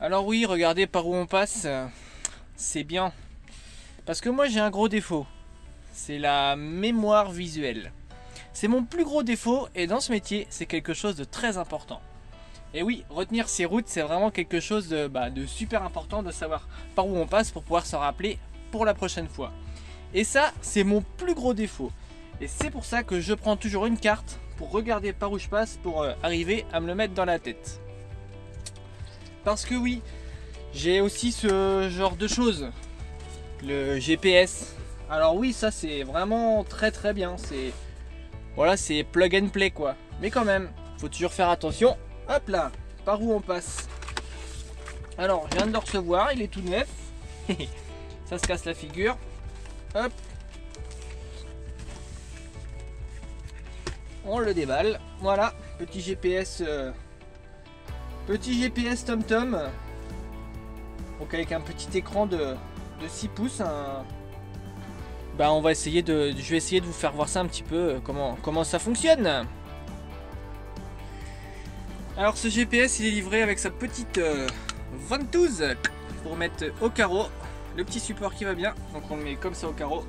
Alors oui, regardez par où on passe, c'est bien. Parce que moi j'ai un gros défaut, c'est la mémoire visuelle. C'est mon plus gros défaut et dans ce métier, c'est quelque chose de très important. Et oui, retenir ces routes, c'est vraiment quelque chose de super important de savoir par où on passe pour pouvoir s'en rappeler pour la prochaine fois. Et ça, c'est mon plus gros défaut. Et c'est pour ça que je prends toujours une carte pour regarder par où je passe pour arriver à me le mettre dans la tête. Parce que oui, j'ai aussi ce genre de choses. Le GPS. Alors oui, ça c'est vraiment très bien. Voilà, c'est plug and play quoi. Mais quand même, faut toujours faire attention. Hop là, par où on passe. Alors, je viens de le recevoir, il est tout neuf. Ça se casse la figure. Hop. On le déballe. Voilà, petit GPS. Petit GPS TomTom. Donc avec un petit écran de 6 pouces. On va essayer je vais essayer de vous faire voir ça un petit peu, comment ça fonctionne. Alors ce GPS il est livré avec sa petite ventouse pour mettre au carreau. Le petit support qui va bien, donc on le met comme ça au carreau.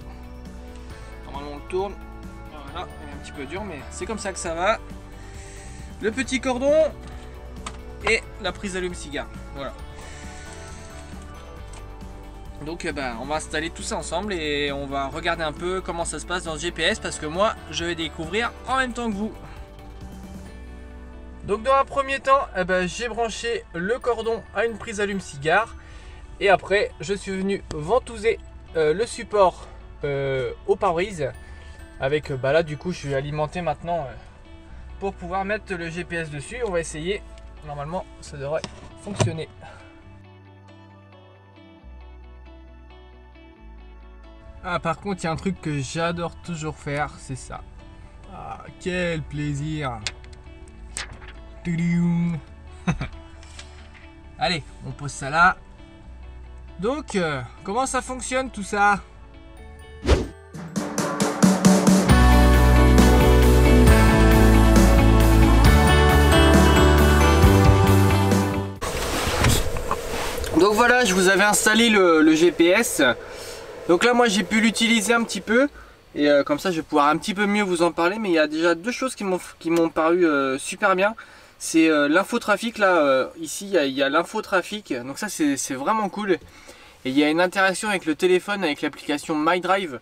Normalement on le tourne. Voilà, il est un petit peu dur mais c'est comme ça que ça va. Le petit cordon et la prise allume-cigare. Voilà. Donc on va installer tout ça ensemble et on va regarder un peu comment ça se passe dans le GPS parce que moi je vais découvrir en même temps que vous. Donc dans un premier temps, j'ai branché le cordon à une prise allume-cigare et après je suis venu ventouser le support au pare-brise avec là du coup je vais alimenter maintenant pour pouvoir mettre le GPS dessus. On va essayer, normalement ça devrait fonctionner. Ah par contre il y a un truc que j'adore toujours faire, c'est ça. Ah quel plaisir. Allez, on pose ça là. Donc, comment ça fonctionne tout ça? Donc voilà, je vous avais installé le GPS. Donc là, moi, j'ai pu l'utiliser un petit peu. Et comme ça, je vais pouvoir un petit peu mieux vous en parler. Mais il y a déjà deux choses qui m'ont paru super bien. C'est l'infotrafic là, ici il y a l'infotrafic, donc ça c'est vraiment cool. Et il y a une interaction avec le téléphone, avec l'application MyDrive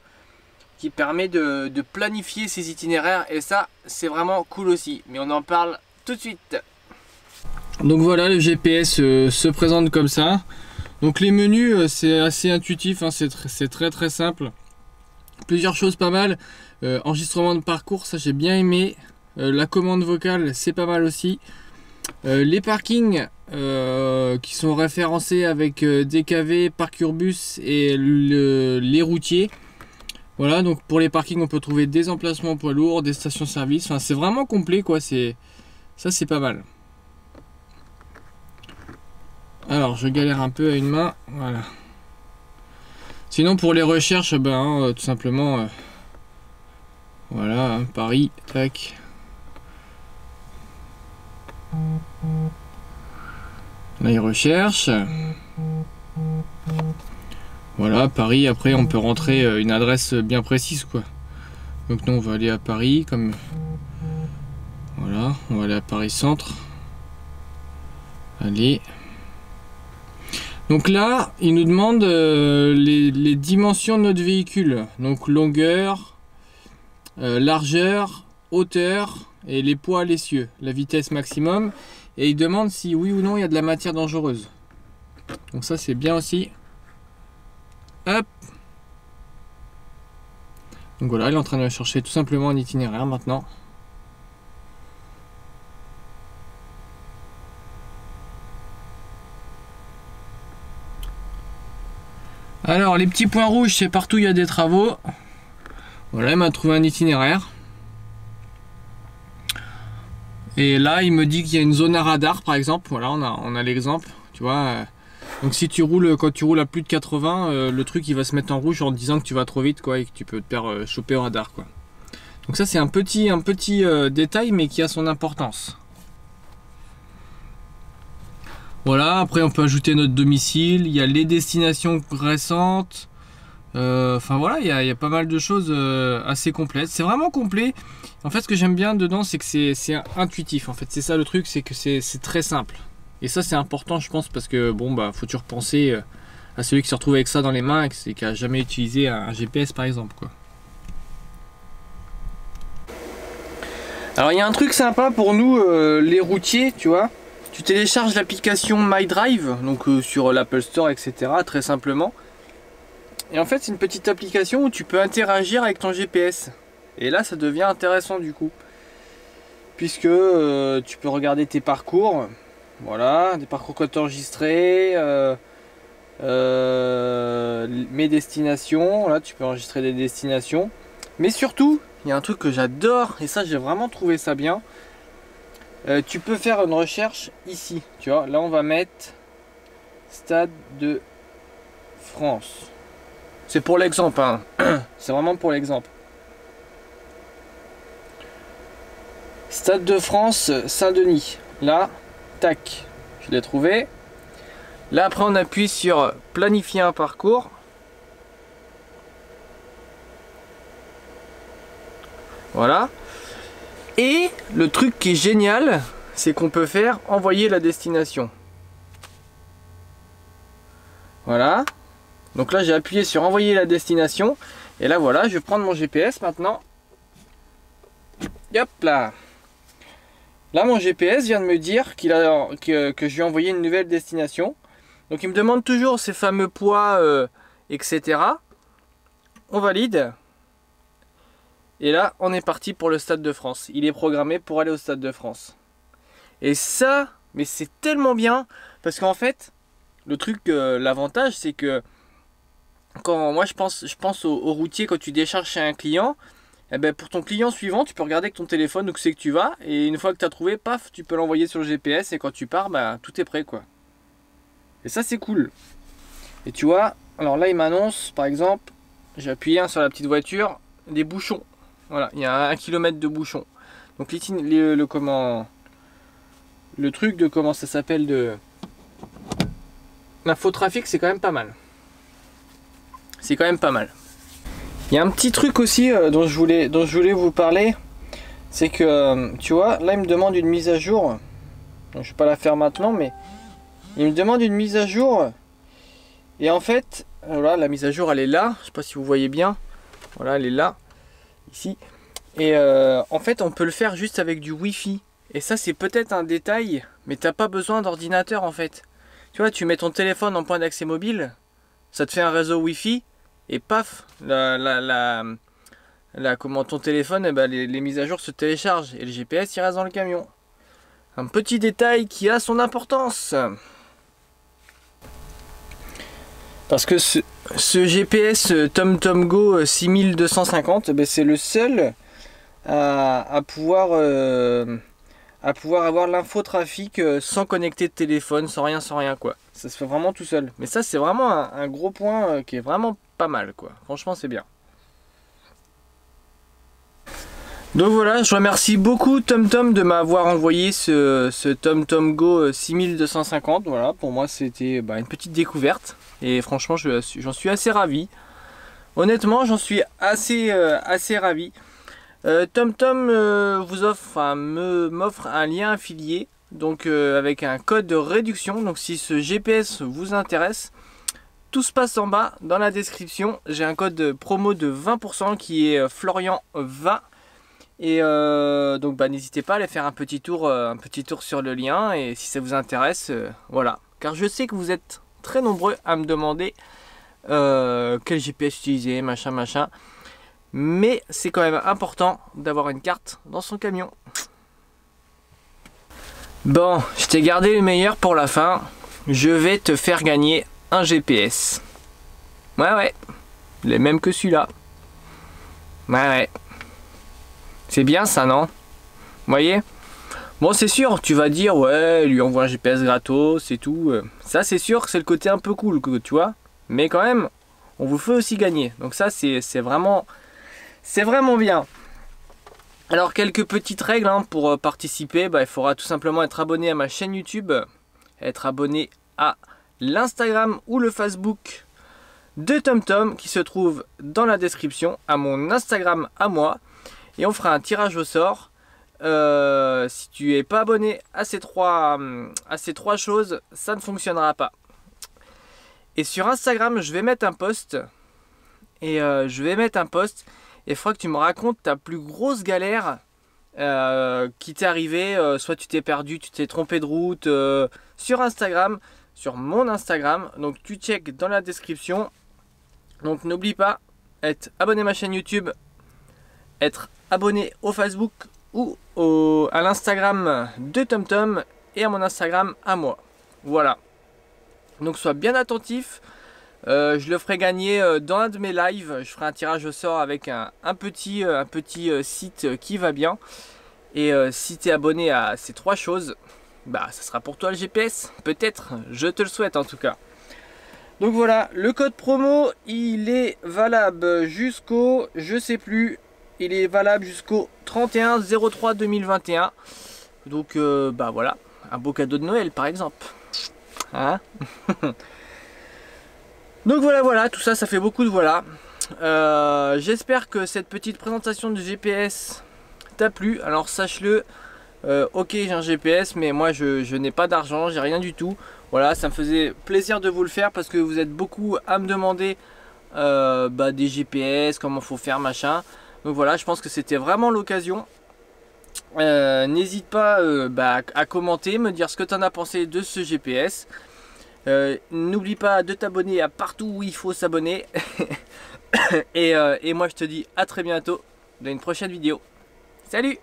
qui permet de planifier ses itinéraires et ça c'est vraiment cool aussi. Mais on en parle tout de suite. Donc voilà, le GPS se présente comme ça. Donc les menus c'est assez intuitif, hein, c'est très simple. Plusieurs choses pas mal. Enregistrement de parcours, ça j'ai bien aimé. La commande vocale c'est pas mal aussi. Les parkings qui sont référencés avec DKV, Parkurbus et les routiers. Voilà, donc pour les parkings on peut trouver des emplacements poids lourds, des stations service. Enfin c'est vraiment complet quoi, ça c'est pas mal. Alors je galère un peu à une main, voilà. Sinon pour les recherches, tout simplement voilà, Paris, tac. Là il recherche. Voilà, Paris, après on peut rentrer une adresse bien précise quoi. Donc nous on va aller à Paris comme. Voilà, on va aller à Paris Centre. Allez. Donc là, il nous demande les dimensions de notre véhicule. Donc longueur, largeur, hauteur et les poids à l'essieu, la vitesse maximum. Et il demande si oui ou non il y a de la matière dangereuse. Donc ça c'est bien aussi. Hop. Donc voilà, il est en train de chercher tout simplement un itinéraire maintenant. Alors les petits points rouges c'est partout où il y a des travaux. Voilà, il m'a trouvé un itinéraire. Et là il me dit qu'il y a une zone à radar par exemple. Voilà, on a l'exemple, tu vois. Donc si tu roules, quand tu roules à plus de 80, le truc il va se mettre en rouge en te disant que tu vas trop vite quoi, et que tu peux te faire choper au radar quoi. Donc ça c'est un petit détail mais qui a son importance. Voilà, après on peut ajouter notre domicile, il y a les destinations récentes. Enfin voilà, il y a pas mal de choses assez complètes. C'est vraiment complet. En fait, ce que j'aime bien dedans, c'est que c'est intuitif. En fait, c'est ça le truc, c'est que c'est très simple. Et ça, c'est important, je pense, parce que bon, bah, faut toujours penser à celui qui se retrouve avec ça dans les mains et qui a jamais utilisé un GPS, par exemple, quoi. Alors, il y a un truc sympa pour nous, les routiers, tu vois. Tu télécharges l'application MyDrive, donc sur l'Apple Store, etc. Très simplement. Et en fait, c'est une petite application où tu peux interagir avec ton GPS. Et là, ça devient intéressant du coup. Puisque tu peux regarder tes parcours. Voilà, des parcours que tu as enregistrés. Mes destinations. Là, tu peux enregistrer des destinations. Mais surtout, il y a un truc que j'adore. Et ça, j'ai vraiment trouvé ça bien. Tu peux faire une recherche ici. Tu vois, là, on va mettre Stade de France. C'est pour l'exemple, hein. C'est vraiment pour l'exemple. Stade de France, Saint-Denis. Là, tac, je l'ai trouvé. Là, après, on appuie sur planifier un parcours. Voilà. Et le truc qui est génial, c'est qu'on peut faire envoyer la destination. Voilà. Donc là, j'ai appuyé sur envoyer la destination. Et là, voilà, je vais prendre mon GPS maintenant. Hop là. Là, mon GPS vient de me dire que je lui ai envoyé une nouvelle destination. Donc, il me demande toujours ces fameux poids, etc. On valide. Et là, on est parti pour le Stade de France. Il est programmé pour aller au Stade de France. Et ça, mais c'est tellement bien. Parce qu'en fait, le truc, l'avantage, c'est que quand moi je pense aux routiers quand tu décharges chez un client, eh ben pour ton client suivant, tu peux regarder avec ton téléphone où c'est que tu vas et une fois que tu as trouvé, paf, tu peux l'envoyer sur le GPS et quand tu pars, bah, tout est prêt quoi. Et ça c'est cool. Et tu vois, alors là il m'annonce par exemple, j'ai appuyé sur la petite voiture, des bouchons. Voilà, il y a 1 km de bouchons. Donc le truc de comment ça s'appelle de l'infotrafic, c'est quand même pas mal. C'est quand même pas mal. Il y a un petit truc aussi dont je voulais vous parler. C'est que, tu vois, là il me demande une mise à jour. Donc, je vais pas la faire maintenant, mais il me demande une mise à jour. Et en fait, voilà, la mise à jour elle est là. Je sais pas si vous voyez bien. Voilà, elle est là, ici. Et en fait, on peut le faire juste avec du Wi-Fi. Et ça, c'est peut-être un détail, mais t'as pas besoin d'ordinateur en fait. Tu vois, tu mets ton téléphone en point d'accès mobile, ça te fait un réseau Wi-Fi. Et paf, comment ton téléphone, eh ben, les mises à jour se téléchargent et le GPS il reste dans le camion. Un petit détail qui a son importance. Parce que ce GPS TomTom Go 6250, ben, c'est le seul à pouvoir avoir l'infotrafic sans connecter de téléphone, sans rien quoi. Ça se fait vraiment tout seul. Mais ça c'est vraiment un gros point qui est vraiment pas mal quoi. Franchement c'est bien. Donc voilà, je remercie beaucoup TomTom de m'avoir envoyé ce TomTom Go 6250. Voilà, pour moi c'était une petite découverte. Et franchement j'en suis assez ravi. Honnêtement j'en suis assez ravi. TomTom m'offre un lien affilié. Donc avec un code de réduction. Donc si ce GPS vous intéresse, tout se passe en bas dans la description. J'ai un code promo de 20% qui est Florian20. Et donc n'hésitez pas à aller faire un petit tour sur le lien. Et si ça vous intéresse, voilà. Car je sais que vous êtes très nombreux à me demander quel GPS utiliser, machin. Mais c'est quand même important d'avoir une carte dans son camion. Bon, je t'ai gardé le meilleur pour la fin. Je vais te faire gagner un GPS. Ouais. Les mêmes que celui-là. Ouais. C'est bien ça, non? Vous voyez? Bon, c'est sûr, tu vas dire, ouais, lui envoie un GPS gratos, c'est tout. Ça, c'est sûr que c'est le côté un peu cool, tu vois. Mais quand même, on vous fait aussi gagner. Donc ça, c'est vraiment bien. Alors quelques petites règles hein, pour participer, il faudra tout simplement être abonné à ma chaîne YouTube être abonné à l'Instagram ou le Facebook de TomTom qui se trouve dans la description, à mon Instagram à moi, et on fera un tirage au sort. Si tu es pas abonné à ces trois choses, ça ne fonctionnera pas. Et sur Instagram, je vais mettre un post. Et il faudra que tu me racontes ta plus grosse galère qui t'est arrivée. Soit tu t'es perdu, tu t'es trompé de route sur Instagram, sur mon Instagram. Donc tu check dans la description. Donc n'oublie pas, être abonné à ma chaîne YouTube, être abonné au Facebook ou à l'Instagram de TomTom et à mon Instagram à moi. Voilà. Donc sois bien attentif. Je le ferai gagner dans un de mes lives. Je ferai un tirage au sort avec un petit site qui va bien. Et si tu es abonné à ces trois choses, bah ça sera pour toi le GPS. Peut-être, je te le souhaite en tout cas. Donc voilà, le code promo, il est valable jusqu'au, je sais plus, il est valable jusqu'au 31/03/2021. Donc bah voilà, un beau cadeau de Noël par exemple. Hein? Donc voilà, tout ça, ça fait beaucoup de voilà. J'espère que cette petite présentation du GPS t'a plu. Alors sache-le, ok j'ai un GPS, mais moi je n'ai pas d'argent, j'ai rien du tout. Voilà, ça me faisait plaisir de vous le faire parce que vous êtes beaucoup à me demander des GPS, comment faut faire, machin. Donc voilà, je pense que c'était vraiment l'occasion. N'hésite pas à commenter, me dire ce que tu en as pensé de ce GPS. N'oublie pas de t'abonner à partout où il faut s'abonner. et moi je te dis à très bientôt dans une prochaine vidéo. Salut!